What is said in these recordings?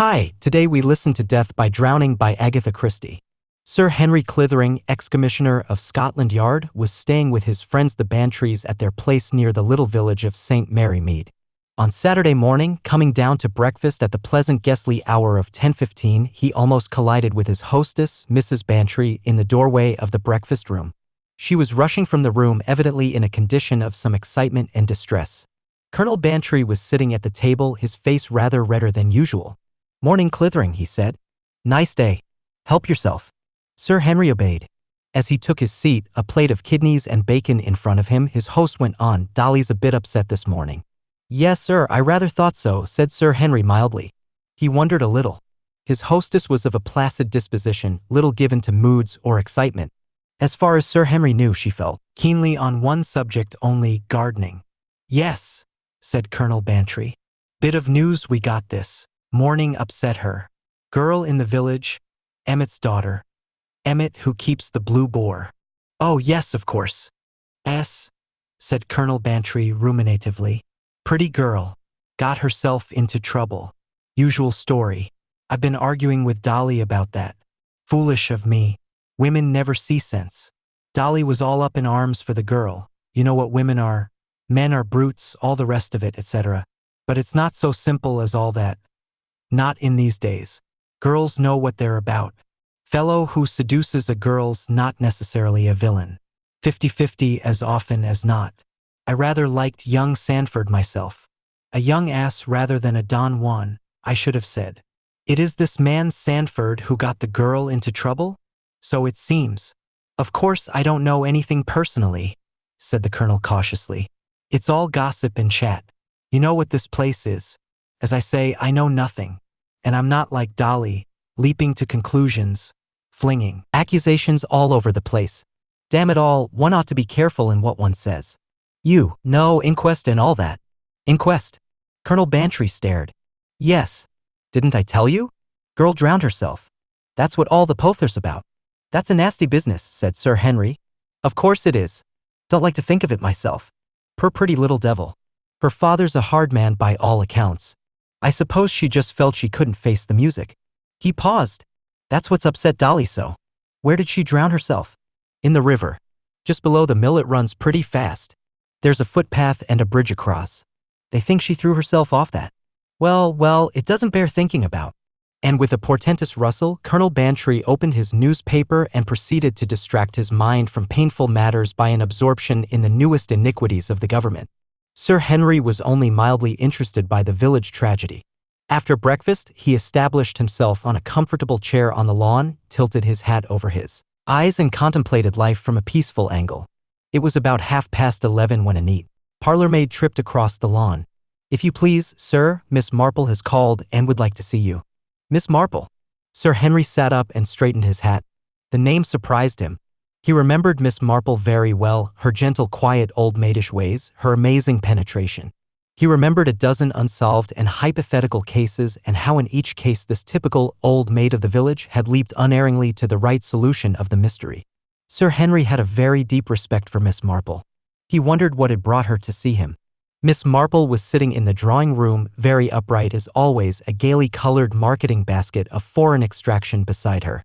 Hi, today we listen to Death by Drowning by Agatha Christie. Sir Henry Clithering, ex-commissioner of Scotland Yard, was staying with his friends the Bantries at their place near the little village of St. Mary Mead. On Saturday morning, coming down to breakfast at the pleasant guestly hour of 10:15, he almost collided with his hostess, Mrs. Bantry, in the doorway of the breakfast room. She was rushing from the room, evidently in a condition of some excitement and distress. Colonel Bantry was sitting at the table, his face rather redder than usual. "Morning, Clithering," he said. "Nice day. Help yourself." Sir Henry obeyed. As he took his seat, a plate of kidneys and bacon in front of him, his host went on, "Dolly's a bit upset this morning." "Yes, sir, I rather thought so," said Sir Henry mildly. He wondered a little. His hostess was of a placid disposition, little given to moods or excitement. As far as Sir Henry knew, she felt keenly on one subject only, gardening. "Yes," said Colonel Bantry. "Bit of news we got this morning, upset her. Girl in the village, Emmett's daughter. Emmett who keeps the Blue Boar." "Oh yes, of course." Said Colonel Bantry ruminatively. "Pretty girl. Got herself into trouble. Usual story. I've been arguing with Dolly about that. Foolish of me. Women never see sense. Dolly was all up in arms for the girl. You know what women are. Men are brutes, all the rest of it, etc. But it's not so simple as all that. Not in these days. Girls know what they're about. Fellow who seduces a girl's not necessarily a villain. 50-50 as often as not. I rather liked young Sanford myself. A young ass rather than a Don Juan, I should have said. It is this man Sanford who got the girl into trouble? So it seems. Of course I don't know anything personally," said the colonel cautiously. "It's all gossip and chat. You know what this place is. As I say, I know nothing. And I'm not like Dolly, leaping to conclusions, flinging accusations all over the place. Damn it all, one ought to be careful in what one says. You know, inquest and all that." "Inquest?" Colonel Bantry stared. "Yes. Didn't I tell you? Girl drowned herself. That's what all the pother's about." "That's a nasty business," said Sir Henry. "Of course it is. Don't like to think of it myself. Poor pretty little devil. Her father's a hard man by all accounts. I suppose she just felt she couldn't face the music." He paused. "That's what's upset Dolly so. Where did she drown herself?" "In the river. Just below the mill. It runs pretty fast. There's a footpath and a bridge across. They think she threw herself off that. Well, it doesn't bear thinking about." And with a portentous rustle, Colonel Bantry opened his newspaper and proceeded to distract his mind from painful matters by an absorption in the newest iniquities of the government. Sir Henry was only mildly interested by the village tragedy. After breakfast, he established himself on a comfortable chair on the lawn, tilted his hat over his eyes and contemplated life from a peaceful angle. It was about 11:30 when a neat parlour-maid tripped across the lawn. "If you please, sir, Miss Marple has called and would like to see you." "Miss Marple?" Sir Henry sat up and straightened his hat. The name surprised him. He remembered Miss Marple very well, her gentle, quiet, old maidish ways, her amazing penetration. He remembered a dozen unsolved and hypothetical cases and how in each case this typical old maid of the village had leaped unerringly to the right solution of the mystery. Sir Henry had a very deep respect for Miss Marple. He wondered what had brought her to see him. Miss Marple was sitting in the drawing room, very upright as always, a gaily colored marketing basket of foreign extraction beside her.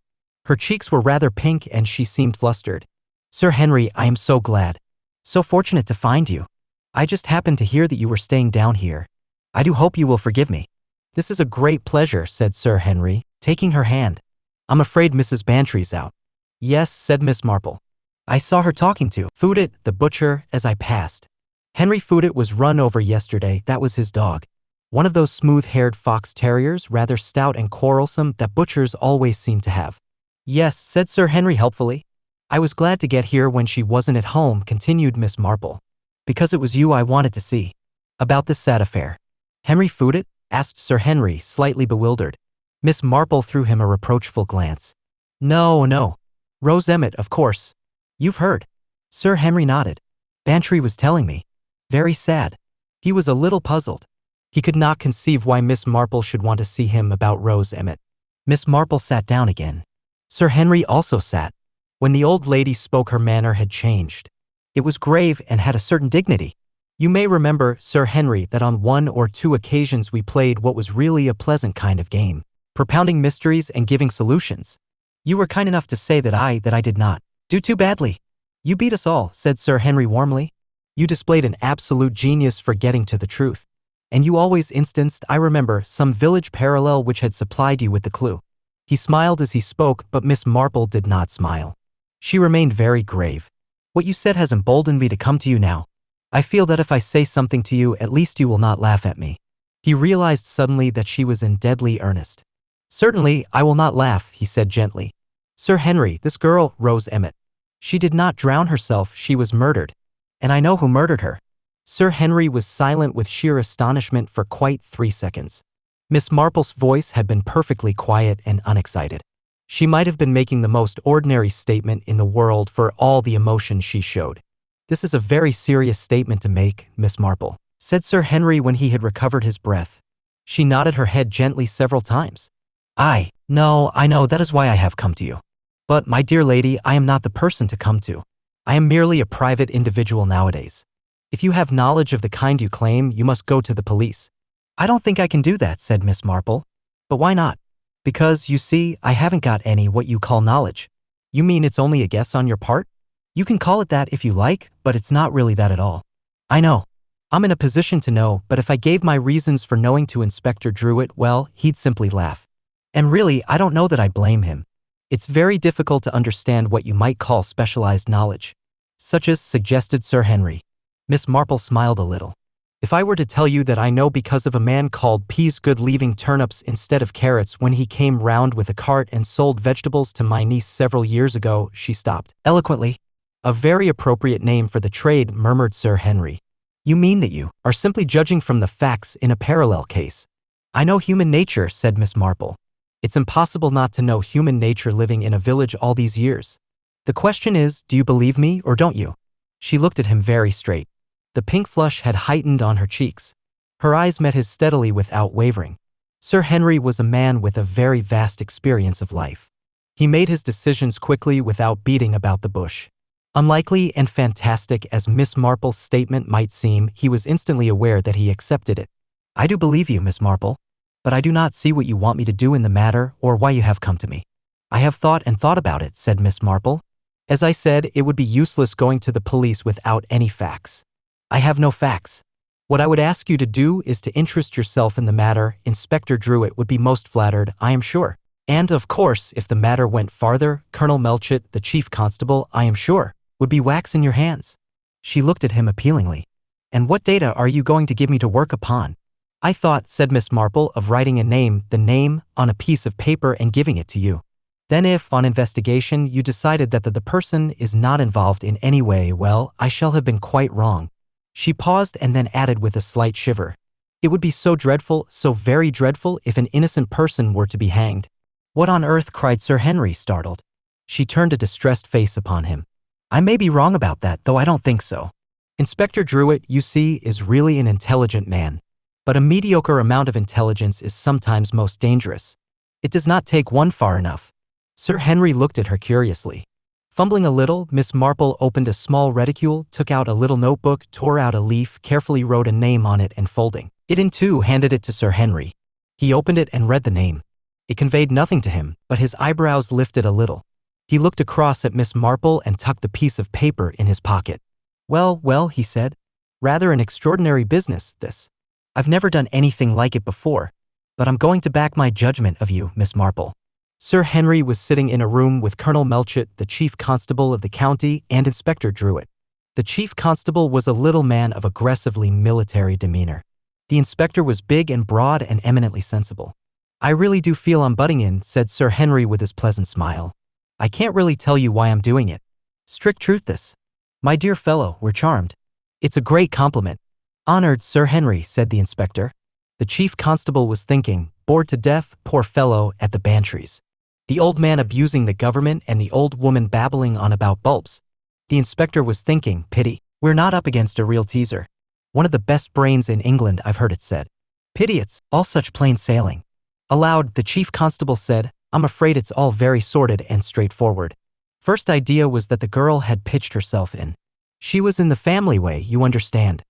Her cheeks were rather pink and she seemed flustered. "Sir Henry, I am so glad. So fortunate to find you. I just happened to hear that you were staying down here. I do hope you will forgive me." "This is a great pleasure," said Sir Henry, taking her hand. "I'm afraid Mrs. Bantry's out." "Yes," said Miss Marple. "I saw her talking to Footit, the butcher, as I passed. Henry Footit was run over yesterday. That was his dog. One of those smooth-haired fox terriers, rather stout and quarrelsome, that butchers always seem to have." "Yes," said Sir Henry helpfully. "I was glad to get here when she wasn't at home," continued Miss Marple, "because it was you I wanted to see. About this sad affair." "Henry Footit?" asked Sir Henry, slightly bewildered. Miss Marple threw him a reproachful glance. No. Rose Emmett, of course. You've heard." Sir Henry nodded. "Bantry was telling me. Very sad." He was a little puzzled. He could not conceive why Miss Marple should want to see him about Rose Emmett. Miss Marple sat down again. Sir Henry also sat. When the old lady spoke, her manner had changed. It was grave and had a certain dignity. You may remember, Sir Henry, that on 1 or 2 occasions we played what was really a pleasant kind of game, propounding mysteries and giving solutions. You were kind enough to say that I did not do too badly. You beat us all, said Sir Henry warmly. You displayed an absolute genius for getting to the truth. And you always instanced, I remember, some village parallel which had supplied you with the clue. He smiled as he spoke, but Miss Marple did not smile. She remained very grave. What you said has emboldened me to come to you now. I feel that if I say something to you, at least you will not laugh at me. He realized suddenly that she was in deadly earnest. Certainly, I will not laugh, he said gently. Sir Henry, this girl, Rose Emmett. She did not drown herself, she was murdered. And I know who murdered her. Sir Henry was silent with sheer astonishment for quite 3 seconds. Miss Marple's voice had been perfectly quiet and unexcited. She might have been making the most ordinary statement in the world for all the emotion she showed. This is a very serious statement to make, Miss Marple, said Sir Henry when he had recovered his breath. She nodded her head gently several times. I know, that is why I have come to you. But, my dear lady, I am not the person to come to. I am merely a private individual nowadays. If you have knowledge of the kind you claim, you must go to the police. I don't think I can do that, said Miss Marple. But why not? Because, you see, I haven't got any what you call knowledge. You mean it's only a guess on your part? You can call it that if you like, but it's not really that at all. I know. I'm in a position to know, but if I gave my reasons for knowing to Inspector Druitt, well, he'd simply laugh. And really, I don't know that I blame him. It's very difficult to understand what you might call specialized knowledge. Such as, suggested Sir Henry. Miss Marple smiled a little. If I were to tell you that I know because of a man called Peasgood leaving turnips instead of carrots when he came round with a cart and sold vegetables to my niece several years ago, she stopped, eloquently. A very appropriate name for the trade, murmured Sir Henry. You mean that you are simply judging from the facts in a parallel case. I know human nature, said Miss Marple. It's impossible not to know human nature living in a village all these years. The question is, do you believe me or don't you? She looked at him very straight. The pink flush had heightened on her cheeks. Her eyes met his steadily without wavering. Sir Henry was a man with a very vast experience of life. He made his decisions quickly without beating about the bush. Unlikely and fantastic as Miss Marple's statement might seem, he was instantly aware that he accepted it. I do believe you, Miss Marple. But I do not see what you want me to do in the matter or why you have come to me. I have thought and thought about it, said Miss Marple. As I said, it would be useless going to the police without any facts. I have no facts. What I would ask you to do is to interest yourself in the matter. Inspector Druitt would be most flattered, I am sure. And, of course, if the matter went farther, Colonel Melchett, the chief constable, I am sure, would be wax in your hands. She looked at him appealingly. And what data are you going to give me to work upon? I thought, said Miss Marple, of writing the name, on a piece of paper and giving it to you. Then if, on investigation, you decided that the person is not involved in any way, well, I shall have been quite wrong. She paused and then added with a slight shiver. It would be so dreadful, so very dreadful, if an innocent person were to be hanged. What on earth? Cried Sir Henry, startled. She turned a distressed face upon him. I may be wrong about that, though I don't think so. Inspector Druitt, you see, is really an intelligent man. But a mediocre amount of intelligence is sometimes most dangerous. It does not take one far enough. Sir Henry looked at her curiously. Fumbling a little, Miss Marple opened a small reticule, took out a little notebook, tore out a leaf, carefully wrote a name on it and folding it in two, handed it to Sir Henry. He opened it and read the name. It conveyed nothing to him, but his eyebrows lifted a little. He looked across at Miss Marple and tucked the piece of paper in his pocket. Well, he said. Rather an extraordinary business, this. I've never done anything like it before. But I'm going to back my judgment of you, Miss Marple. Sir Henry was sitting in a room with Colonel Melchett, the chief constable of the county, and Inspector Druitt. The chief constable was a little man of aggressively military demeanor. The inspector was big and broad and eminently sensible. I really do feel I'm butting in, said Sir Henry with his pleasant smile. I can't really tell you why I'm doing it. Strict truth this. My dear fellow, we're charmed. It's a great compliment. Honored, Sir Henry, said the inspector. The chief constable was thinking, bored to death, poor fellow, at the Bantries. The old man abusing the government and the old woman babbling on about bulbs. The inspector was thinking, pity, we're not up against a real teaser. One of the best brains in England, I've heard it said. Pity it's all such plain sailing. Aloud, the chief constable said, I'm afraid it's all very sordid and straightforward. First idea was that the girl had pitched herself in. She was in the family way, you understand.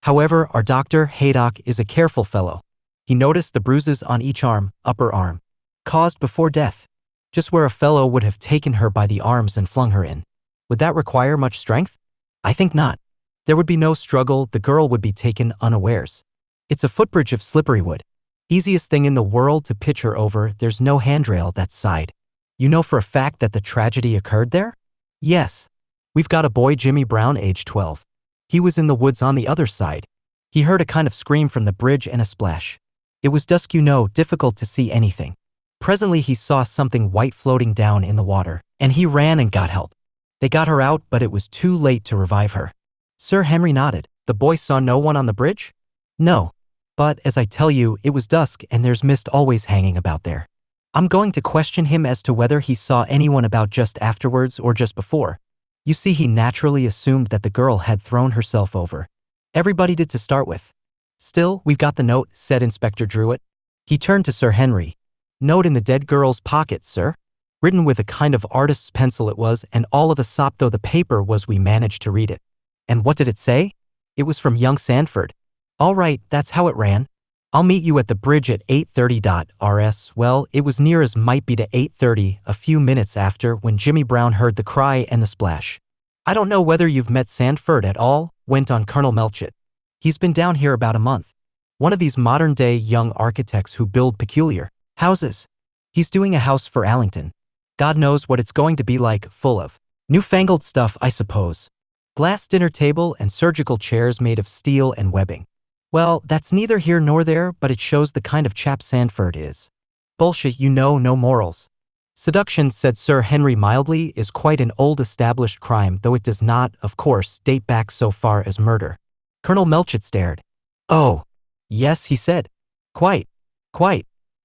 However, our Dr. Haydock is a careful fellow. He noticed the bruises on each arm, upper arm, caused before death, just where a fellow would have taken her by the arms and flung her in. Would that require much strength? I think not. There would be no struggle, the girl would be taken unawares. It's a footbridge of slippery wood. Easiest thing in the world to pitch her over, there's no handrail that side. You know for a fact that the tragedy occurred there? Yes. We've got a boy, Jimmy Brown, age 12. He was in the woods on the other side. He heard a kind of scream from the bridge and a splash. It was dusk, you know, difficult to see anything. Presently he saw something white floating down in the water, and he ran and got help. They got her out, but it was too late to revive her. Sir Henry nodded. The boy saw no one on the bridge? No. But, as I tell you, it was dusk and there's mist always hanging about there. I'm going to question him as to whether he saw anyone about just afterwards or just before. You see, he naturally assumed that the girl had thrown herself over. Everybody did to start with. Still, we've got the note, said Inspector Druitt. He turned to Sir Henry. Note in the dead girl's pocket, sir. Written with a kind of artist's pencil it was, and all of a sop though the paper was we managed to read it. And what did it say? It was from young Sandford. All right, that's how it ran. I'll meet you at the bridge at 8:30. Rs. Well, it was near as might be to 8:30, a few minutes after, when Jimmy Brown heard the cry and the splash. I don't know whether you've met Sandford at all, went on Colonel Melchett. He's been down here about a month. One of these modern-day young architects who build peculiar houses. He's doing a house for Allington. God knows what it's going to be like, full of newfangled stuff, I suppose. Glass dinner table and surgical chairs made of steel and webbing. Well, that's neither here nor there, but it shows the kind of chap Sandford is. Bullshit, you know, no morals. Seduction, said Sir Henry mildly, is quite an old established crime, though it does not, of course, date back so far as murder. Colonel Melchett stared. Oh, yes, he said. Quite.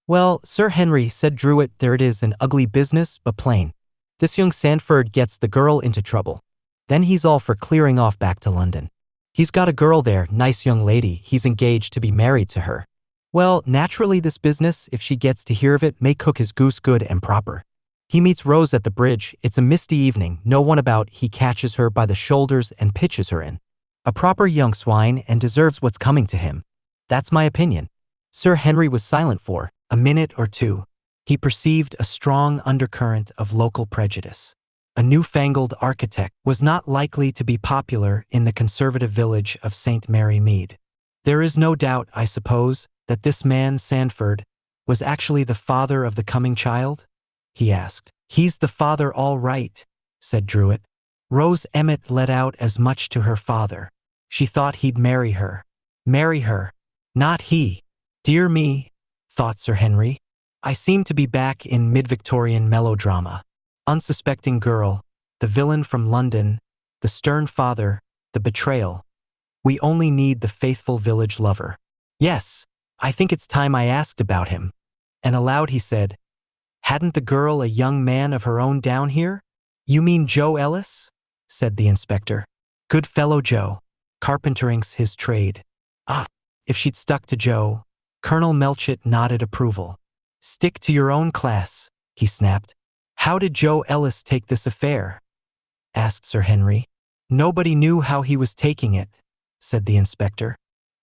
Well, Sir Henry, said Druitt, there it is, an ugly business, but plain. This young Sandford gets the girl into trouble. Then he's all for clearing off back to London. He's got a girl there, nice young lady, he's engaged to be married to her. Well, naturally this business, if she gets to hear of it, may cook his goose good and proper. He meets Rose at the bridge, it's a misty evening, no one about, he catches her by the shoulders and pitches her in. A proper young swine and deserves what's coming to him. That's my opinion. Sir Henry was silent for a minute or two. He perceived a strong undercurrent of local prejudice. A newfangled architect was not likely to be popular in the conservative village of St. Mary Mead. There is no doubt, I suppose, that this man, Sandford, was actually the father of the coming child? He asked. He's the father all right, said Druitt. Rose Emmett let out as much to her father. She thought he'd marry her. Marry her. Not he. Dear me, thought Sir Henry. I seem to be back in mid-Victorian melodrama. Unsuspecting girl, the villain from London, the stern father, the betrayal. We only need the faithful village lover. Yes, I think it's time I asked about him. And aloud he said, hadn't the girl a young man of her own down here? You mean Joe Ellis? Said the inspector. Good fellow Joe. Carpentering's his trade. Ah, if she'd stuck to Joe. Colonel Melchett nodded approval. Stick to your own class, he snapped. How did Joe Ellis take this affair? Asked Sir Henry. Nobody knew how he was taking it, said the inspector.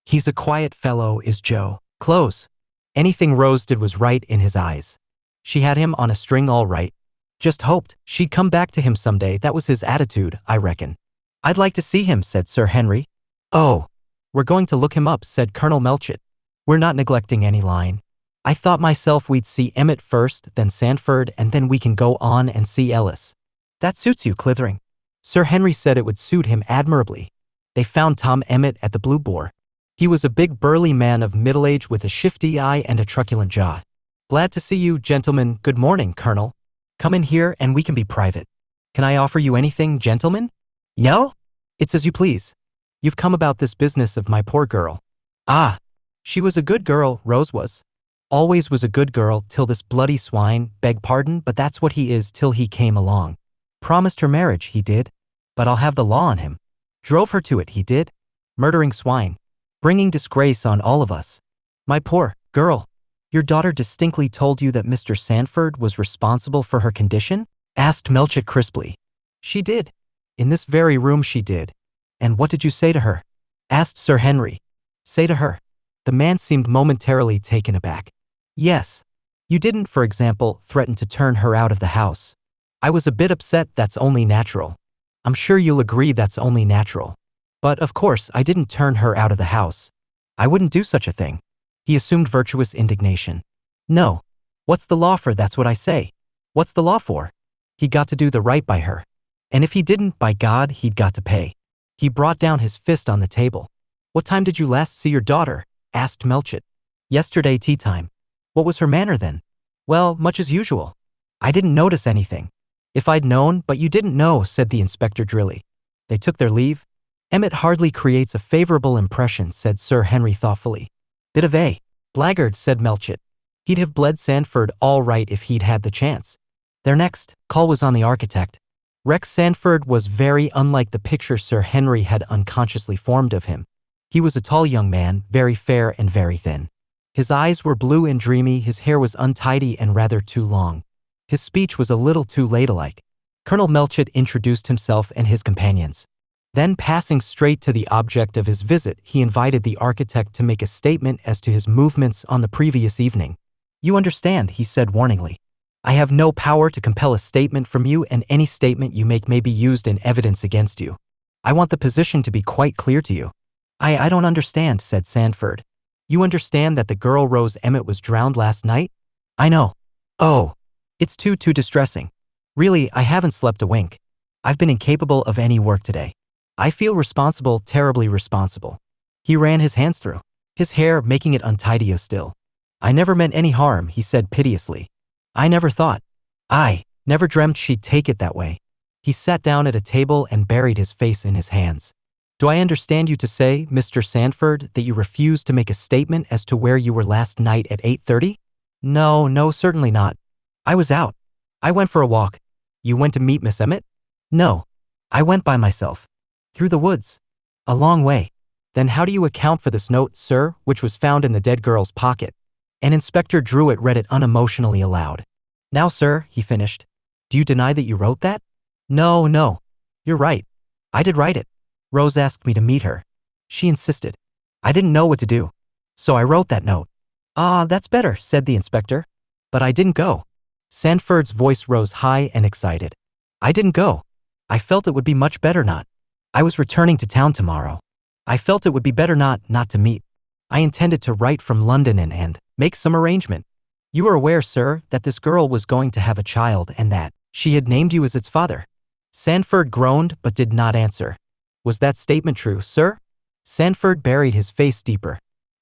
He's a quiet fellow, is Joe. Close. Anything Rose did was right in his eyes. She had him on a string all right. Just hoped she'd come back to him someday, that was his attitude, I reckon. I'd like to see him, said Sir Henry. Oh, we're going to look him up, said Colonel Melchett. We're not neglecting any line. I thought myself we'd see Emmett first, then Sandford, and then we can go on and see Ellis. That suits you, Clithering. Sir Henry said it would suit him admirably. They found Tom Emmett at the Blue Boar. He was a big burly man of middle age with a shifty eye and a truculent jaw. Glad to see you, gentlemen. Good morning, Colonel. Come in here and we can be private. Can I offer you anything, gentlemen? No? It's as you please. You've come about this business of my poor girl. Ah, she was a good girl, Rose was. Always was a good girl till this bloody swine, beg pardon, but that's what he is till he came along. Promised her marriage, he did. But I'll have the law on him. Drove her to it, he did. Murdering swine. Bringing disgrace on all of us. My poor girl. Your daughter distinctly told you that Mr. Sandford was responsible for her condition? Asked Melchett crisply. She did. In this very room she did. And what did you say to her? asked Sir Henry. Say to her. The man seemed momentarily taken aback. Yes. You didn't, for example, threaten to turn her out of the house. I was a bit upset, that's only natural. I'm sure you'll agree that's only natural. But of course I didn't turn her out of the house. I wouldn't do such a thing. He assumed virtuous indignation. No. What's the law for, that's what I say. What's the law for? He got to do the right by her. And if he didn't, by God, he'd got to pay. He brought down his fist on the table. What time did you last see your daughter? Asked Melchett. Yesterday tea time. What was her manner then? Well, much as usual. I didn't notice anything. If I'd known, but you didn't know, said the inspector drily. They took their leave. Emmett hardly creates a favorable impression, said Sir Henry thoughtfully. Bit of a blackguard, said Melchett. He'd have bled Sandford all right if he'd had the chance. Their next call was on the architect. Rex Sandford was very unlike the picture Sir Henry had unconsciously formed of him. He was a tall young man, very fair and very thin. His eyes were blue and dreamy, his hair was untidy and rather too long. His speech was a little too ladylike. Colonel Melchett introduced himself and his companions. Then, passing straight to the object of his visit, he invited the architect to make a statement as to his movements on the previous evening. You understand, he said warningly. I have no power to compel a statement from you, and any statement you make may be used in evidence against you. I want the position to be quite clear to you. I don't understand, said Sandford. You understand that the girl Rose Emmett was drowned last night? I know. Oh. It's too distressing. Really, I haven't slept a wink. I've been incapable of any work today. I feel responsible, terribly responsible. He ran his hands through his hair, making it untidy still. I never meant any harm, he said piteously. I never thought. I never dreamt she'd take it that way. He sat down at a table and buried his face in his hands. Do I understand you to say, Mr. Sandford, that you refuse to make a statement as to where you were last night at 8:30? No, certainly not. I was out. I went for a walk. You went to meet Miss Emmett? No. I went by myself. Through the woods. A long way. Then how do you account for this note, sir, which was found in the dead girl's pocket? And Inspector Druitt read it unemotionally aloud. Now, sir, he finished, do you deny that you wrote that? No. You're right. I did write it. Rose asked me to meet her. She insisted. I didn't know what to do. So I wrote that note. Ah, that's better, said the inspector. But I didn't go. Sandford's voice rose high and excited. I didn't go. I felt it would be much better not. I was returning to town tomorrow. I felt it would be better not to meet. I intended to write from London and make some arrangement. You are aware, sir, that this girl was going to have a child and that she had named you as its father. Sandford groaned but did not answer. Was that statement true, sir? Sandford buried his face deeper.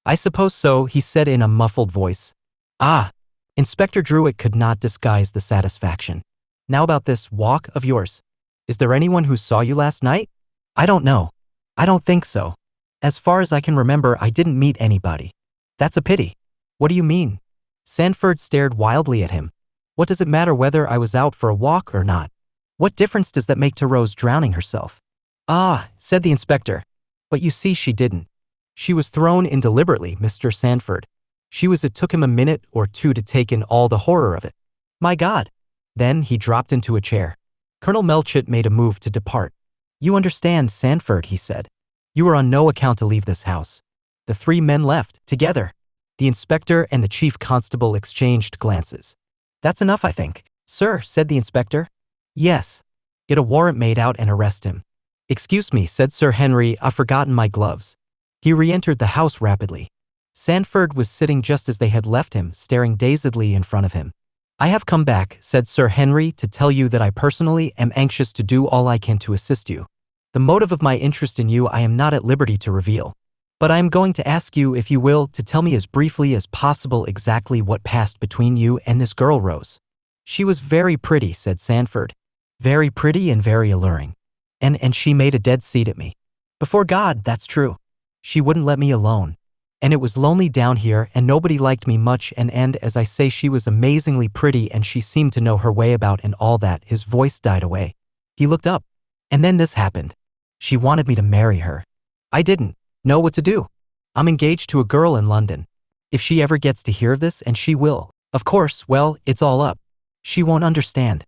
I suppose so, he said in a muffled voice. Ah. Inspector Druitt could not disguise the satisfaction. Now about this walk of yours. Is there anyone who saw you last night? I don't know. I don't think so. As far as I can remember, I didn't meet anybody. That's a pity. What do you mean? Sandford stared wildly at him. What does it matter whether I was out for a walk or not? What difference does that make to Rose drowning herself? Ah, said the inspector. But you see, she didn't. She was thrown in deliberately, Mr. Sandford. It took him a minute or two to take in all the horror of it. My God. Then he dropped into a chair. Colonel Melchett made a move to depart. You understand, Sandford, he said. You are on no account to leave this house. The three men left, together. The inspector and the chief constable exchanged glances. That's enough, I think. Sir, said the inspector. Yes. Get a warrant made out and arrest him. Excuse me, said Sir Henry, I've forgotten my gloves. He re-entered the house rapidly. Sandford was sitting just as they had left him, staring dazedly in front of him. I have come back, said Sir Henry, to tell you that I personally am anxious to do all I can to assist you. The motive of my interest in you I am not at liberty to reveal. But I am going to ask you, if you will, to tell me as briefly as possible exactly what passed between you and this girl Rose. She was very pretty, said Sandford. Very pretty and very alluring. And she made a dead seat at me. Before God, that's true. She wouldn't let me alone. And it was lonely down here and nobody liked me much and as I say, she was amazingly pretty and she seemed to know her way about and all that. His voice died away. He looked up. And then this happened. She wanted me to marry her. I didn't know what to do. I'm engaged to a girl in London. If she ever gets to hear of this, and she will, of course, well, it's all up. She won't understand.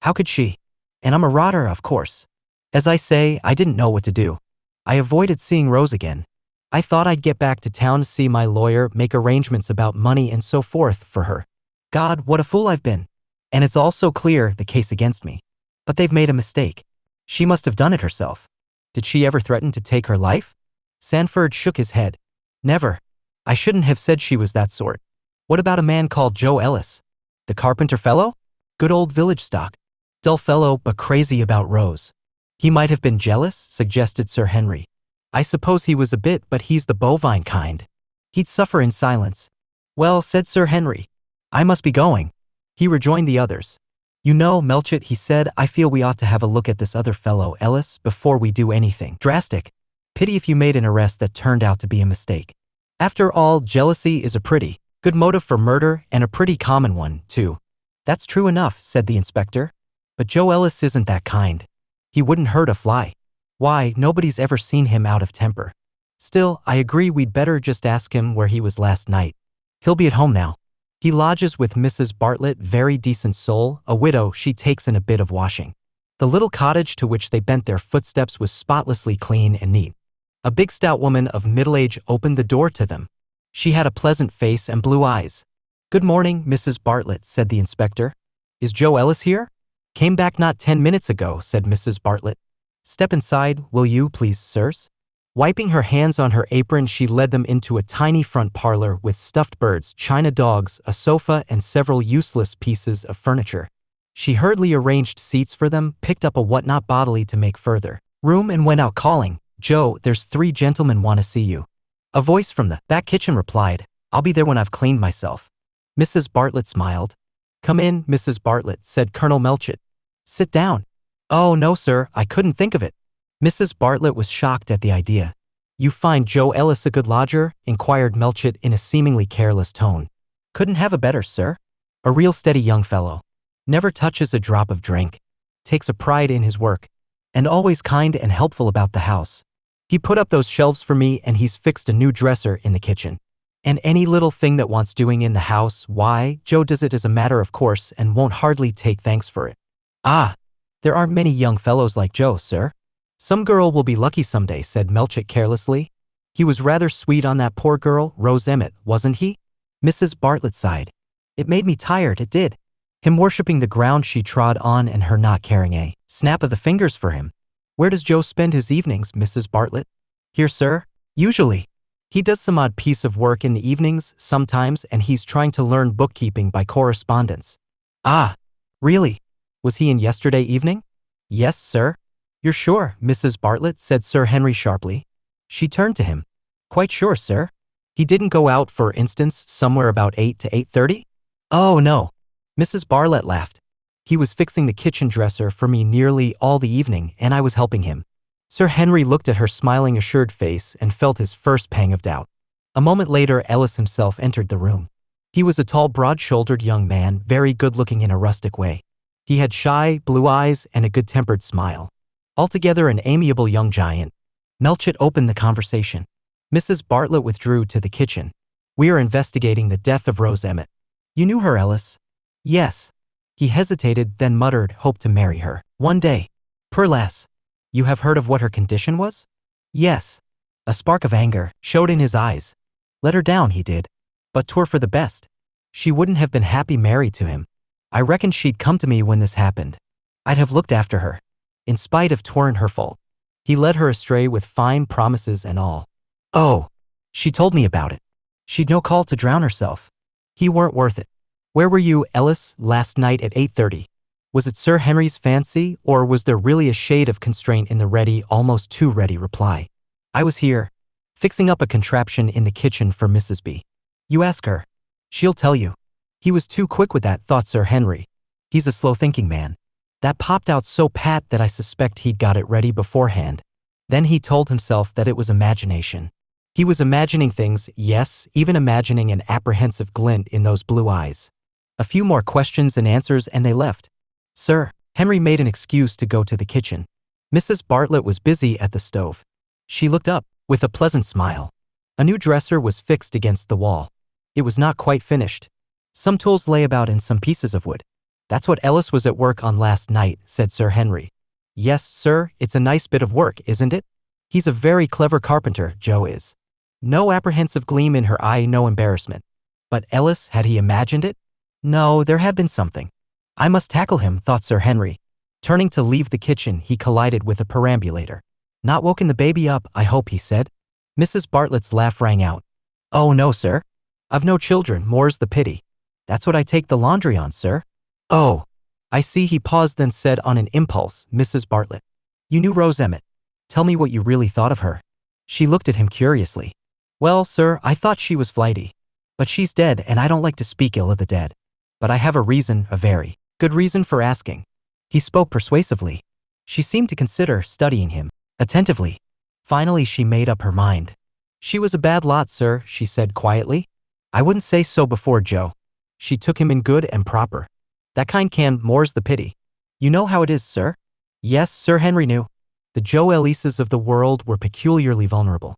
How could she? And I'm a rotter, of course. As I say, I didn't know what to do. I avoided seeing Rose again. I thought I'd get back to town to see my lawyer, make arrangements about money and so forth for her. God, what a fool I've been. And it's all so clear, the case against me. But they've made a mistake. She must have done it herself. Did she ever threaten to take her life? Sanford shook his head. Never. I shouldn't have said she was that sort. What about a man called Joe Ellis? The carpenter fellow? Good old village stock. Dull fellow, but crazy about Rose. He might have been jealous, suggested Sir Henry. I suppose he was a bit, but he's the bovine kind. He'd suffer in silence. Well, said Sir Henry. I must be going. He rejoined the others. You know, Melchett, he said, I feel we ought to have a look at this other fellow, Ellis, before we do anything drastic. Pity if you made an arrest that turned out to be a mistake. After all, jealousy is a pretty good motive for murder and a pretty common one, too. That's true enough, said the inspector. But Joe Ellis isn't that kind. He wouldn't hurt a fly. Why, nobody's ever seen him out of temper. Still, I agree we'd better just ask him where he was last night. He'll be at home now. He lodges with Mrs. Bartlett, very decent soul, a widow. She takes in a bit of washing. The little cottage to which they bent their footsteps was spotlessly clean and neat. A big stout woman of middle age opened the door to them. She had a pleasant face and blue eyes. Good morning, Mrs. Bartlett, said the inspector. Is Joe Ellis here? Came back not 10 minutes ago, said Mrs. Bartlett. Step inside, will you, please, sirs? Wiping her hands on her apron, she led them into a tiny front parlor with stuffed birds, china dogs, a sofa, and several useless pieces of furniture. She hurriedly arranged seats for them, picked up a whatnot bodily to make further room, and went out calling, Joe, there's 3 gentlemen want to see you. A voice from the back kitchen replied, I'll be there when I've cleaned myself. Mrs. Bartlett smiled. Come in, Mrs. Bartlett, said Colonel Melchett. Sit down. Oh, no, sir, I couldn't think of it. Mrs. Bartlett was shocked at the idea. You find Joe Ellis a good lodger? Inquired Melchett in a seemingly careless tone. Couldn't have a better, sir. A real steady young fellow. Never touches a drop of drink. Takes a pride in his work. And always kind and helpful about the house. He put up those shelves for me and he's fixed a new dresser in the kitchen. And any little thing that wants doing in the house, why, Joe does it as a matter of course and won't hardly take thanks for it. Ah, there aren't many young fellows like Joe, sir. Some girl will be lucky someday, said Melchett carelessly. He was rather sweet on that poor girl, Rose Emmett, wasn't he? Mrs. Bartlett sighed. It made me tired, it did. Him worshipping the ground she trod on and her not caring a snap of the fingers for him. Where does Joe spend his evenings, Mrs. Bartlett? Here, sir. Usually. He does some odd piece of work in the evenings, sometimes, and he's trying to learn bookkeeping by correspondence. Ah, really? Was he in yesterday evening? Yes, sir. You're sure, Mrs. Bartlett, said Sir Henry sharply. She turned to him. Quite sure, sir. He didn't go out, for instance, somewhere about 8 to 8:30? Oh, no. Mrs. Bartlett laughed. He was fixing the kitchen dresser for me nearly all the evening, and I was helping him. Sir Henry looked at her smiling, assured face and felt his first pang of doubt. A moment later, Ellis himself entered the room. He was a tall, broad-shouldered young man, very good-looking in a rustic way. He had shy, blue eyes and a good-tempered smile. Altogether an amiable young giant. Melchett opened the conversation. Mrs. Bartlett withdrew to the kitchen. We are investigating the death of Rose Emmett. You knew her, Ellis? Yes. He hesitated, then muttered, hope to marry her one day. Per lass. You have heard of what her condition was? Yes. A spark of anger showed in his eyes. Let her down, he did. But 'twere for the best. She wouldn't have been happy married to him. I reckon she'd come to me when this happened. I'd have looked after her. In spite of 'tweren't her fault. He led her astray with fine promises and all. Oh, she told me about it. She'd no call to drown herself. He weren't worth it. Where were you, Ellis, last night at 8:30? Was it Sir Henry's fancy, or was there really a shade of constraint in the ready, almost too ready reply? I was here, fixing up a contraption in the kitchen for Mrs. B. You ask her. She'll tell you. He was too quick with that, thought Sir Henry. He's a slow-thinking man. That popped out so pat that I suspect he'd got it ready beforehand. Then he told himself that it was imagination. He was imagining things, yes, even imagining an apprehensive glint in those blue eyes. A few more questions and answers and they left. Sir Henry made an excuse to go to the kitchen. Mrs. Bartlett was busy at the stove. She looked up, with a pleasant smile. A new dresser was fixed against the wall. It was not quite finished. Some tools lay about and some pieces of wood. That's what Ellis was at work on last night, said Sir Henry. Yes, sir, it's a nice bit of work, isn't it? He's a very clever carpenter, Joe is. No apprehensive gleam in her eye, no embarrassment. But Ellis, had he imagined it? No, there had been something. I must tackle him, thought Sir Henry. Turning to leave the kitchen, he collided with a perambulator. Not woken the baby up, I hope, he said. Mrs. Bartlett's laugh rang out. Oh no, sir. I've no children, more's the pity. That's what I take the laundry on, sir. Oh, I see. He paused, then said on an impulse, Mrs. Bartlett. You knew Rose Emmett. Tell me what you really thought of her. She looked at him curiously. Well, sir, I thought she was flighty. But she's dead, and I don't like to speak ill of the dead. But I have a reason, a very good reason for asking. He spoke persuasively. She seemed to consider, studying him attentively. Finally, she made up her mind. She was a bad lot, sir, she said quietly. I wouldn't say so before Joe. She took him in good and proper. That kind can, more's the pity. You know how it is, sir? Yes, Sir Henry knew. The Joe Ellises of the world were peculiarly vulnerable.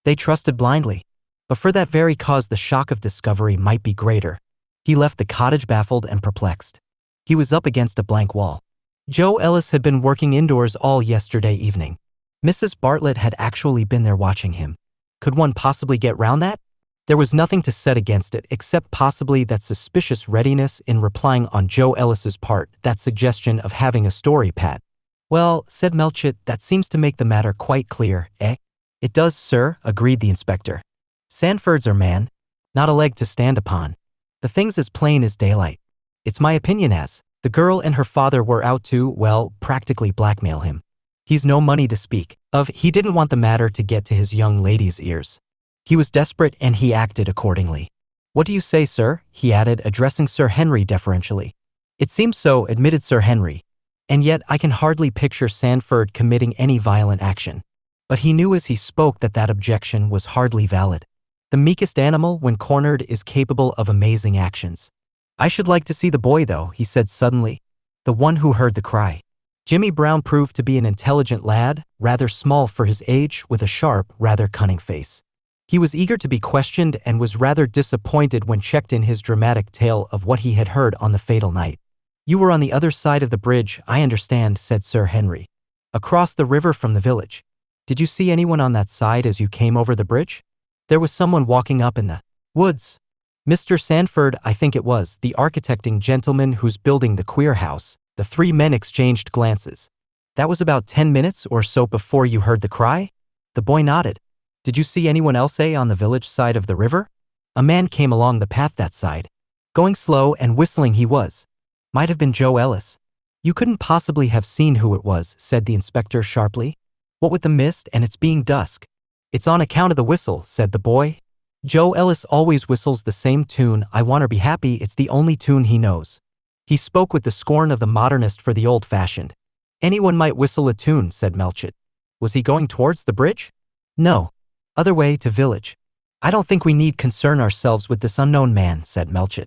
They trusted blindly. But for that very cause the shock of discovery might be greater. He left the cottage baffled and perplexed. He was up against a blank wall. Joe Ellis had been working indoors all yesterday evening. Mrs. Bartlett had actually been there watching him. Could one possibly get round that? There was nothing to set against it except possibly that suspicious readiness in replying on Joe Ellis's part, that suggestion of having a story pat. Well, said Melchett, that seems to make the matter quite clear, eh? It does, sir, agreed the inspector. Sanford's our man. Not a leg to stand upon. The thing's as plain as daylight. It's my opinion as the girl and her father were out to, well, practically blackmail him. He's no money to speak of. He didn't want the matter to get to his young lady's ears. He was desperate and he acted accordingly. What do you say, sir? He added, addressing Sir Henry deferentially. It seems so, admitted Sir Henry. And yet I can hardly picture Sanford committing any violent action. But he knew as he spoke that that objection was hardly valid. The meekest animal, when cornered, is capable of amazing actions. I should like to see the boy, though, he said suddenly. The one who heard the cry. Jimmy Brown proved to be an intelligent lad, rather small for his age, with a sharp, rather cunning face. He was eager to be questioned and was rather disappointed when checked in his dramatic tale of what he had heard on the fatal night. You were on the other side of the bridge, I understand, said Sir Henry. Across the river from the village. Did you see anyone on that side as you came over the bridge? There was someone walking up in the woods. Mr. Sanford, I think it was, the architecting gentleman who's building the queer house. The three men exchanged glances. That was about 10 minutes or so before you heard the cry? The boy nodded. Did you see anyone else, on the village side of the river? A man came along the path that side. Going slow and whistling he was. Might have been Joe Ellis. You couldn't possibly have seen who it was, said the inspector sharply. What with the mist and it's being dusk? It's on account of the whistle, said the boy. Joe Ellis always whistles the same tune, I wanna be happy, it's the only tune he knows. He spoke with the scorn of the modernist for the old-fashioned. Anyone might whistle a tune, said Melchett. Was he going towards the bridge? No. Other way to village. I don't think we need concern ourselves with this unknown man, said Melchett.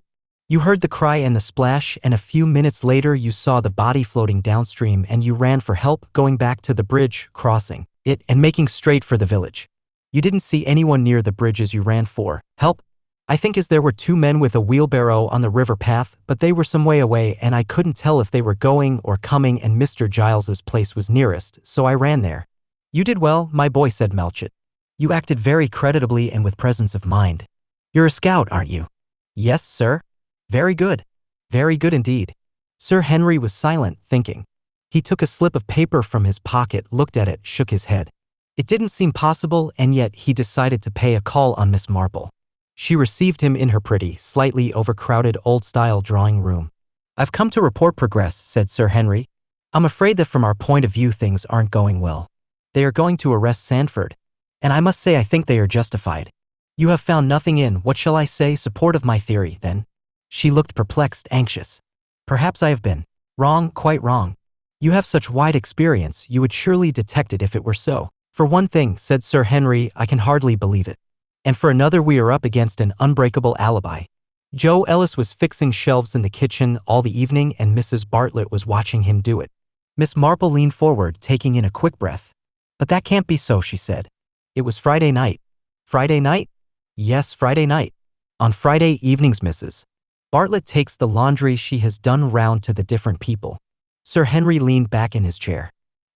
You heard the cry and the splash, and a few minutes later you saw the body floating downstream and you ran for help, going back to the bridge, crossing it, and making straight for the village. You didn't see anyone near the bridge as you ran for help? I think as there were two men with a wheelbarrow on the river path, but they were some way away and I couldn't tell if they were going or coming, and Mr. Giles's place was nearest, so I ran there. You did well, my boy, said Melchett. You acted very creditably and with presence of mind. You're a scout, aren't you? Yes, sir. Very good. Very good indeed. Sir Henry was silent, thinking. He took a slip of paper from his pocket, looked at it, shook his head. It didn't seem possible, and yet he decided to pay a call on Miss Marple. She received him in her pretty, slightly overcrowded old-style drawing room. I've come to report progress, said Sir Henry. I'm afraid that from our point of view things aren't going well. They are going to arrest Sanford. And I must say I think they are justified. You have found nothing in, what shall I say, support of my theory, then? She looked perplexed, anxious. Perhaps I have been wrong, quite wrong. You have such wide experience, you would surely detect it if it were so. For one thing, said Sir Henry, I can hardly believe it. And for another, we are up against an unbreakable alibi. Joe Ellis was fixing shelves in the kitchen all the evening and Mrs. Bartlett was watching him do it. Miss Marple leaned forward, taking in a quick breath. But that can't be so, she said. It was Friday night. Friday night? Yes, Friday night. On Friday evenings, Mrs. Bartlett takes the laundry she has done round to the different people. Sir Henry leaned back in his chair.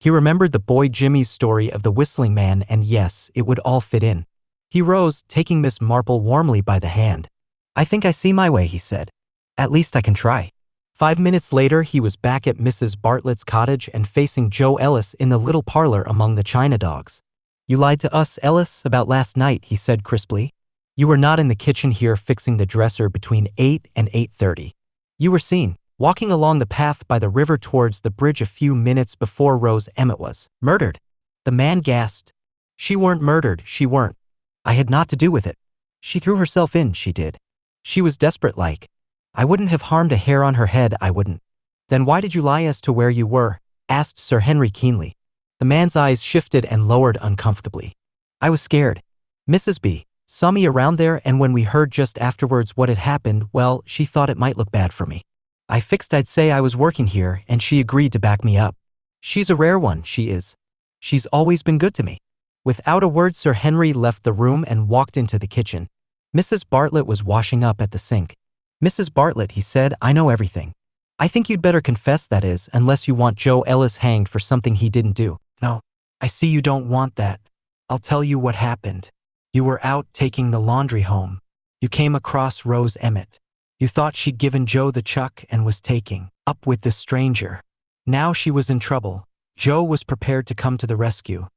He remembered the boy Jimmy's story of the whistling man, and yes, it would all fit in. He rose, taking Miss Marple warmly by the hand. "I think I see my way," he said. "At least I can try." 5 minutes later, he was back at Mrs. Bartlett's cottage and facing Joe Ellis in the little parlor among the china dogs. "You lied to us, Ellis, about last night," he said crisply. "You were not in the kitchen here fixing the dresser between 8 and 8:30. You were seen walking along the path by the river towards the bridge a few minutes before Rose Emmett was murdered." The man gasped. "She weren't murdered, she weren't. I had naught to do with it. She threw herself in, she did. She was desperate like. I wouldn't have harmed a hair on her head, I wouldn't." "Then why did you lie as to where you were?" asked Sir Henry keenly. The man's eyes shifted and lowered uncomfortably. "I was scared. Mrs. B saw me around there, and when we heard just afterwards what had happened, well, she thought it might look bad for me. I fixed I'd say I was working here, and she agreed to back me up. She's a rare one, she is. She's always been good to me." Without a word, Sir Henry left the room and walked into the kitchen. Mrs. Bartlett was washing up at the sink. "Mrs. Bartlett," he said, "I know everything. I think you'd better confess, that is, unless you want Joe Ellis hanged for something he didn't do." "No, I see you don't want that. I'll tell you what happened. You were out taking the laundry home. You came across Rose Emmett. You thought she'd given Joe the chuck and was taking up with this stranger. Now she was in trouble. Joe was prepared to come to the rescue.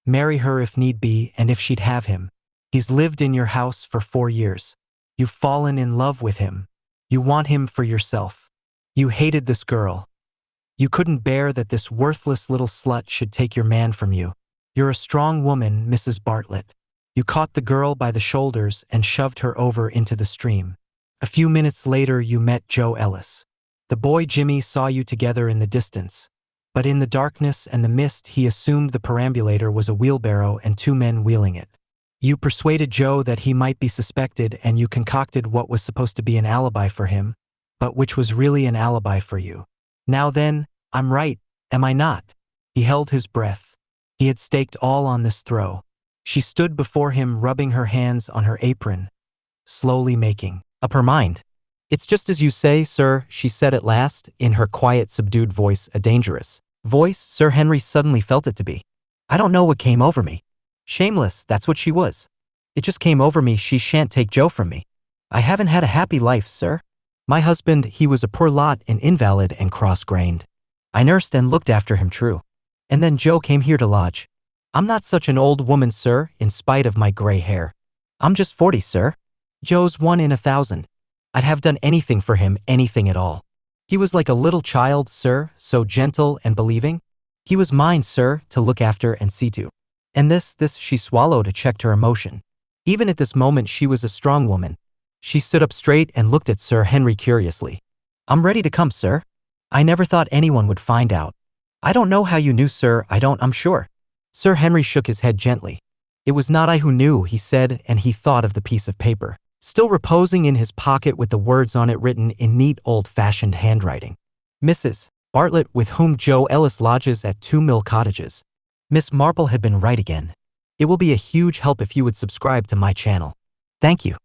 Marry her if need be, and if she'd have him. He's lived in your house for 4 years. You've fallen in love with him. You want him for yourself. You hated this girl. You couldn't bear that this worthless little slut should take your man from you. You're a strong woman, Mrs. Bartlett. You caught the girl by the shoulders and shoved her over into the stream. A few minutes later, you met Joe Ellis. The boy Jimmy saw you together in the distance, but in the darkness and the mist he assumed the perambulator was a wheelbarrow and 2 men wheeling it. You persuaded Joe that he might be suspected, and you concocted what was supposed to be an alibi for him, but which was really an alibi for you. Now then, I'm right, am I not?" He held his breath. He had staked all on this throw. She stood before him, rubbing her hands on her apron, slowly making up her mind. "It's just as you say, sir," she said at last, in her quiet, subdued voice, a dangerous voice Sir Henry suddenly felt it to be. "I don't know what came over me. Shameless, that's what she was. It just came over me. She shan't take Joe from me. I haven't had a happy life, sir. My husband, he was a poor lot, an invalid and cross-grained. I nursed and looked after him, true. And then Joe came here to lodge. I'm not such an old woman, sir, in spite of my gray hair. I'm just 40, sir. Joe's 1 in 1,000. I'd have done anything for him, anything at all. He was like a little child, sir, so gentle and believing. He was mine, sir, to look after and see to. And this, she swallowed and checked her emotion. Even at this moment she was a strong woman. She stood up straight and looked at Sir Henry curiously. I'm ready to come, sir. I never thought anyone would find out. I don't know how you knew, sir, I'm sure. Sir Henry shook his head gently. It was not I who knew, he said, and he thought of the piece of paper, still reposing in his pocket with the words on it written in neat old-fashioned handwriting. Mrs. Bartlett, with whom Joe Ellis lodges at 2 Mill Cottages. Miss Marple had been right again. It will be a huge help if you would subscribe to my channel. Thank you.